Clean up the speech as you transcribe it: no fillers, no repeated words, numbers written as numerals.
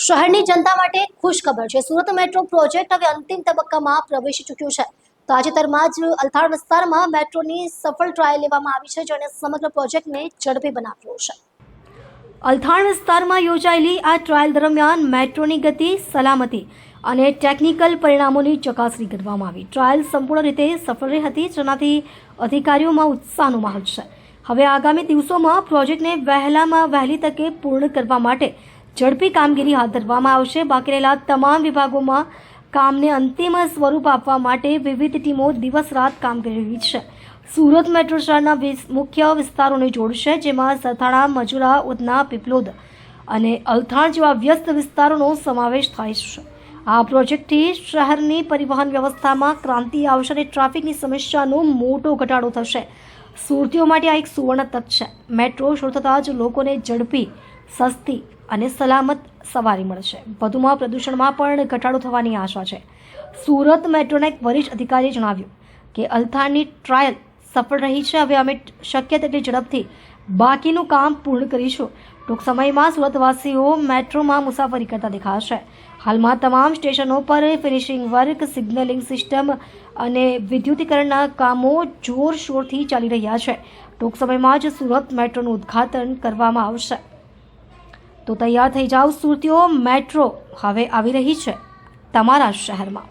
શહેરની જનતા માટે ખુશખબર છે। સુરત મેટ્રો પ્રોજેક્ટ હવે અંતિમ તબક્કામાં પ્રવેશી ચૂક્યો છે। તાજેતરમાં જ અલથાણ વિસ્તારમાં મેટ્રોની સફળ ટ્રાયલ લેવામાં આવી છે, જેણે સમગ્ર પ્રોજેક્ટને ઝડપી બનાવ્યો છે। અલથાણ વિસ્તારમાં યોજાયેલી આ ટ્રાયલ દરમિયાન મેટ્રોની ગતિ, સલામતી અને ટેકનિકલ પરિણામોની ચકાસણી કરવામાં આવી। ટ્રાયલ સંપૂર્ણ રીતે સફળ રહી હતી, જેનાથી અધિકારીઓમાં ઉત્સાહનો માહોલ છે। હવે આગામી દિવસોમાં પ્રોજેક્ટને વહેલામાં વહેલી તકે પૂર્ણ કરવા માટે ઝડપી કામગીરી હાથ ધરવામાં આવશે। બાકી રહેલા તમામ વિભાગોમાં કામને અંતિમ સ્વરૂપ આપવા માટે વિવિધ ટીમો દિવસ રાત કામ કરી રહી છે। સુરત મેટ્રો શહેરના મુખ્ય વિસ્તારોને જોડશે, જેમાં સરથાણા, મજુરા, ઉધના, પીપલોદ અને અલથાણ જેવા વ્યસ્ત વિસ્તારોનો સમાવેશ થાય છે। આ પ્રોજેક્ટથી શહેરની પરિવહન વ્યવસ્થામાં ક્રાંતિ આવશે અને ટ્રાફિકની સમસ્યાનો મોટો ઘટાડો થશે। સુરતીઓ માટે આ એક સુવર્ણ તક છે। મેટ્રો શરૂ થતાં જ લોકોને ઝડપી, સસ્તી અને સલામત સવારી મળશે। વધુમાં પ્રદૂષણમાં પણ ઘટાડો થવાની આશા છે। સુરત મેટ્રોના એક વરિષ્ઠ અધિકારીએ જણાવ્યું કે અલથાણની ટ્રાયલ સફળ રહી છે। હવે અમે શક્ય તેટલી ઝડપથી બાકીનું કામ પૂર્ણ કરીશું। ટૂંક સમયમાં સુરતવાસીઓ મેટ્રોમાં મુસાફરી કરતા દેખાશે। હાલમાં તમામ સ્ટેશનો પર ફિનિશિંગ વર્ક, સિગ્નલિંગ સિસ્ટમ અને વિદ્યુતીકરણના કામો જોરશોરથી ચાલી રહ્યા છે। ટૂંક સમયમાં જ સુરત મેટ્રોનું ઉદ્ઘાટન કરવામાં આવશે। તો તૈયાર થઈ જાઓ સુરતીઓ, મેટ્રો હવે આવી રહી છે તમારા શહેરમાં।